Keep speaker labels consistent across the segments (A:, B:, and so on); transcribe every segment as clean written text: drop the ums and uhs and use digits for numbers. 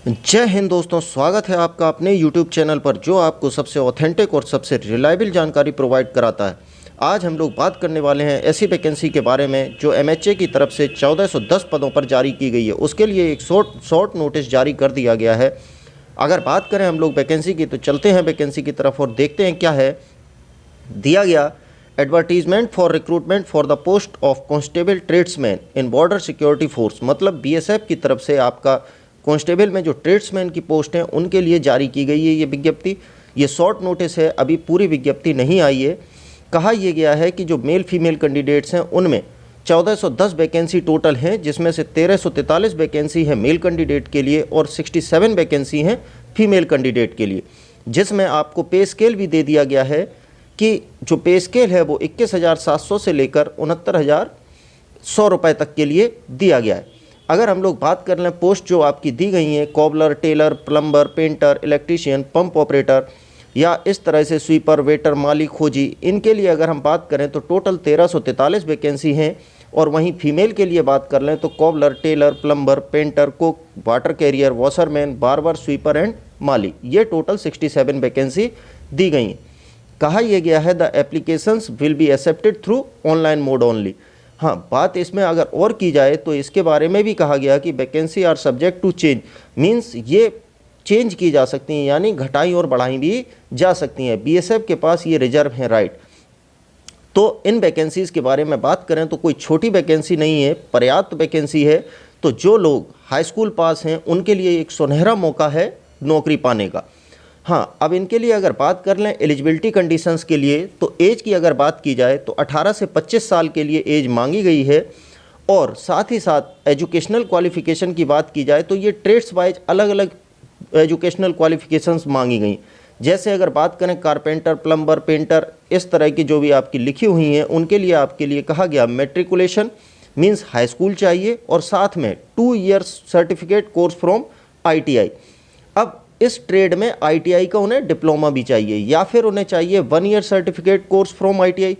A: जय हिंद दोस्तों, स्वागत है आपका अपने YouTube चैनल पर जो आपको सबसे ऑथेंटिक और सबसे रिलायबल जानकारी प्रोवाइड कराता है। आज हम लोग बात करने वाले हैं ऐसी वैकेंसी के बारे में जो MHA की तरफ से 1410 पदों पर जारी की गई है। उसके लिए एक शॉर्ट नोटिस जारी कर दिया गया है। अगर बात करें हम लोग वैकेंसी की, तो चलते हैं वैकेंसी की तरफ और देखते हैं क्या है दिया गया। Advertisement for recruitment for the post of constable tradesman in border security force, मतलब BSF की तरफ से आपका कांस्टेबल में जो ट्रेड्समैन की पोस्ट हैं उनके लिए जारी की गई है ये विज्ञप्ति। ये शॉर्ट नोटिस है, अभी पूरी विज्ञप्ति नहीं आई है। कहा यह गया है कि जो मेल फीमेल कैंडिडेट्स हैं उनमें 1410 वैकेंसी टोटल हैं, जिसमें से 1343 वैकेंसी है मेल कैंडिडेट के लिए और 67 वैकेंसी हैं फीमेल कैंडिडेट के लिए। जिसमें आपको पे स्केल भी दे दिया गया है कि जो पे स्केल है वो 21,700 से लेकर 69,100 रुपये तक के लिए दिया गया है। अगर हम लोग बात कर लें पोस्ट जो आपकी दी गई हैं, cobbler, tailor, plumber, painter, electrician, pump operator या इस तरह से स्वीपर, वेटर, माली, खोजी, इनके लिए अगर हम बात करें तो टोटल 1343 वैकेंसी हैं। और वहीं फीमेल के लिए बात कर लें तो cobbler, tailor, plumber, painter, cook, water carrier, washerman, barber, sweeper and माली, ये टोटल 67 वैकेंसी दी गई हैं। कहा यह गया है the applications will be accepted through online mode only. हाँ, बात इसमें अगर और की जाए तो इसके बारे में भी कहा गया कि vacancy are subject to change, means ये चेंज की जा सकती हैं, यानी घटाई और बढ़ाई भी जा सकती हैं। BSF के पास ये रिजर्व है राइट। तो इन वैकेंसीज़ के बारे में बात करें तो कोई छोटी वैकेंसी नहीं है, पर्याप्त वैकेंसी है। तो जो लोग हाई स्कूल पास हैं उनके लिए एक सुनहरा मौका है नौकरी पाने का। हाँ, अब इनके लिए अगर बात कर लें एलिजिबिलिटी कंडीशंस के लिए, तो एज की अगर बात की जाए तो 18 से 25 साल के लिए एज मांगी गई है। और साथ ही साथ एजुकेशनल क्वालिफ़िकेशन की बात की जाए तो ये ट्रेड्स वाइज अलग अलग एजुकेशनल क्वालिफ़िकेशंस मांगी गई। जैसे अगर बात करें कारपेंटर, प्लम्बर, पेंटर, इस तरह की जो भी आपकी लिखी हुई हैं उनके लिए आपके लिए कहा गया मेट्रिकुलेशन मीन्स हाई स्कूल चाहिए और साथ में 2 years certificate course from ITI। अब इस ट्रेड में ITI का उन्हें डिप्लोमा भी चाहिए या फिर उन्हें चाहिए 1 year certificate course from ITI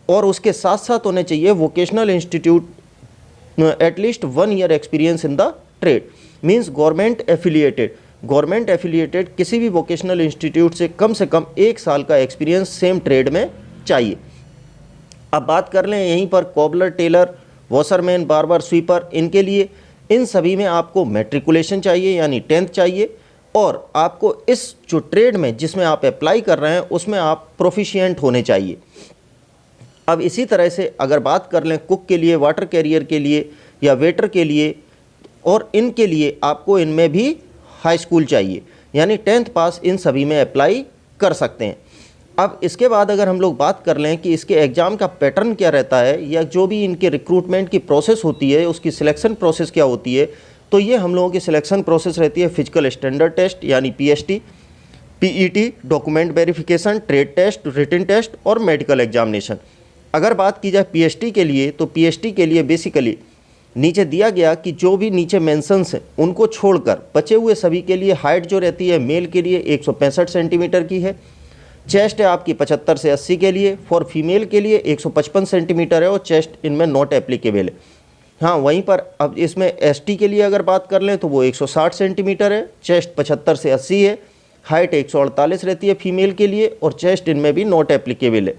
A: और उसके साथ साथ उन्हें चाहिए vocational institute at least 1 year experience in the trade, means government affiliated किसी भी वोकेशनल इंस्टीट्यूट से कम 1 साल का एक्सपीरियंस सेम ट्रेड में चाहिए। अब बात कर लें यहीं पर cobbler, tailor, washerman, barber, sweeper, इनके लिए इन सभी में आपको मैट्रिकुलेशन चाहिए यानी 10th चाहिए और आपको इस जो ट्रेड में जिसमें आप अप्लाई कर रहे हैं उसमें आप प्रोफिशिएंट होने चाहिए। अब इसी तरह से अगर बात कर लें कुक के लिए, वाटर कैरियर के लिए या वेटर के लिए, और इनके लिए आपको इनमें भी हाई स्कूल चाहिए यानी 10th पास इन सभी में अप्लाई कर सकते हैं। अब इसके बाद अगर हम लोग बात कर लें कि इसके एग्ज़ाम का पैटर्न क्या रहता है या जो भी इनके रिक्रूटमेंट की प्रोसेस होती है उसकी सिलेक्शन प्रोसेस क्या होती है, तो ये हम लोगों की सिलेक्शन प्रोसेस रहती है फिजिकल स्टैंडर्ड टेस्ट यानी PST, PET, document verification, trade test, written test और मेडिकल एग्जामिनेशन। अगर बात की जाए PST के लिए, तो PST के लिए बेसिकली नीचे दिया गया कि जो भी नीचे मेंशंस हैं उनको छोड़कर बचे हुए सभी के लिए हाइट जो रहती है मेल के लिए 165 सेंटीमीटर की है, चेस्ट है आपकी 75 से 80 के लिए, फॉर फीमेल के लिए 155 सेंटीमीटर है और चेस्ट इनमें नॉट एप्लीकेबल है। हाँ, वहीं पर अब इसमें ST के लिए अगर बात कर लें तो वो 160 सेंटीमीटर है, चेस्ट 75 से 80 है, हाइट 148 रहती है फीमेल के लिए और चेस्ट इनमें भी नॉट एप्लीकेबल है।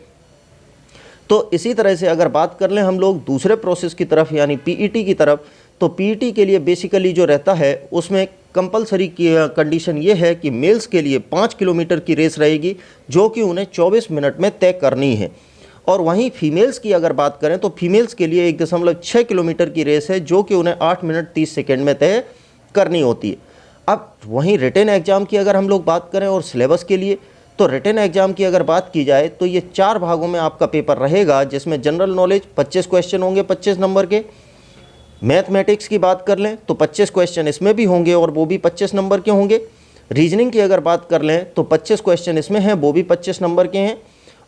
A: तो इसी तरह से अगर बात कर लें हम लोग दूसरे प्रोसेस की तरफ यानी PET की तरफ, तो PET के लिए बेसिकली जो रहता है उसमें कंपलसरी कंडीशन ये है कि मेल्स के लिए 5 किलोमीटर की रेस रहेगी जो कि उन्हें 24 मिनट में तय करनी है। और वहीं फीमेल्स की अगर बात करें तो फीमेल्स के लिए 1.6 किलोमीटर की रेस है जो कि उन्हें 8 मिनट 30 सेकेंड में तय करनी होती है। अब वहीं रिटन एग्ज़ाम की अगर हम लोग बात करें और सिलेबस के लिए, तो रिटन एग्ज़ाम की अगर बात की जाए तो ये 4 भागों में आपका पेपर रहेगा, जिसमें जनरल नॉलेज 25 क्वेश्चन होंगे 25 नंबर के। मैथमेटिक्स की बात कर लें तो 25 क्वेश्चन इसमें भी होंगे और वो भी 25 नंबर के होंगे। रीजनिंग की अगर बात कर लें तो 25 क्वेश्चन इसमें हैं, वो भी 25 नंबर के हैं।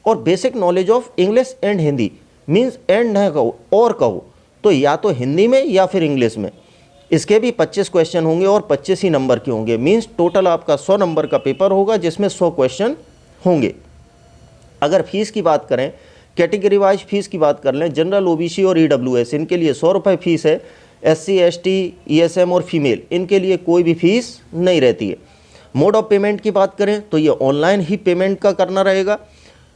A: और basic knowledge of English and Hindi, means and न कहो और कहो तो या तो हिंदी में या फिर इंग्लिश में, इसके भी 25 क्वेश्चन होंगे और 25 ही नंबर के होंगे। मीन्स टोटल आपका 100 नंबर का पेपर होगा जिसमें 100 क्वेश्चन होंगे। अगर फीस की बात करें, कैटेगरी वाइज फीस की बात कर लें, जनरल, OBC और EWS इनके लिए 100 रुपये फीस है। SC ST ESM और फीमेल, इनके लिए कोई भी फीस नहीं रहती है। मोड ऑफ पेमेंट की बात करें तो ये ऑनलाइन ही पेमेंट का करना रहेगा।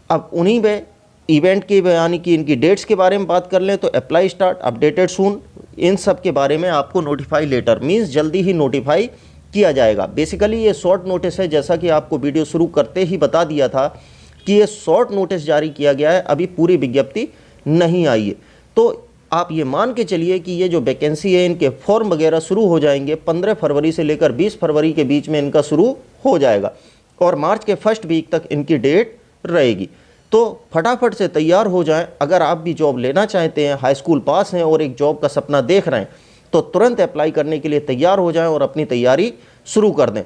A: अब उन्हीं में इवेंट की यानी कि इनकी डेट्स के बारे में बात कर लें तो अप्लाई स्टार्ट, अपडेटेड सून, इन सब के बारे में आपको नोटिफाई लेटर मीन्स जल्दी ही नोटिफाई किया जाएगा। बेसिकली ये शॉर्ट नोटिस है, जैसा कि आपको वीडियो शुरू करते ही बता दिया था कि ये शॉर्ट नोटिस जारी किया गया है, अभी पूरी विज्ञप्ति नहीं आई है। तो आप ये मान के चलिए कि ये जो वैकेंसी है इनके फॉर्म वगैरह शुरू हो जाएंगे 15 फरवरी से लेकर 20 फरवरी के बीच में इनका शुरू हो जाएगा और मार्च के फर्स्ट वीक तक इनकी डेट रहेगी। तो फटाफट से तैयार हो जाएं। अगर आप भी जॉब लेना चाहते हैं, हाई स्कूल पास हैं और एक जॉब का सपना देख रहे हैं, तो तुरंत अप्लाई करने के लिए तैयार हो जाएं और अपनी तैयारी शुरू कर दें।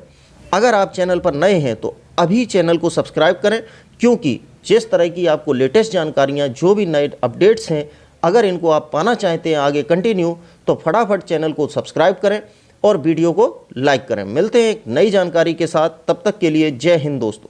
A: अगर आप चैनल पर नए हैं तो अभी चैनल को सब्सक्राइब करें, क्योंकि जिस तरह की आपको लेटेस्ट जानकारियाँ, जो भी नए अपडेट्स हैं, अगर इनको आप पाना चाहते हैं आगे कंटिन्यू, तो फटाफट चैनल को सब्सक्राइब करें और वीडियो को लाइक करें। मिलते हैं एक नई जानकारी के साथ, तब तक के लिए जय हिंद दोस्तों।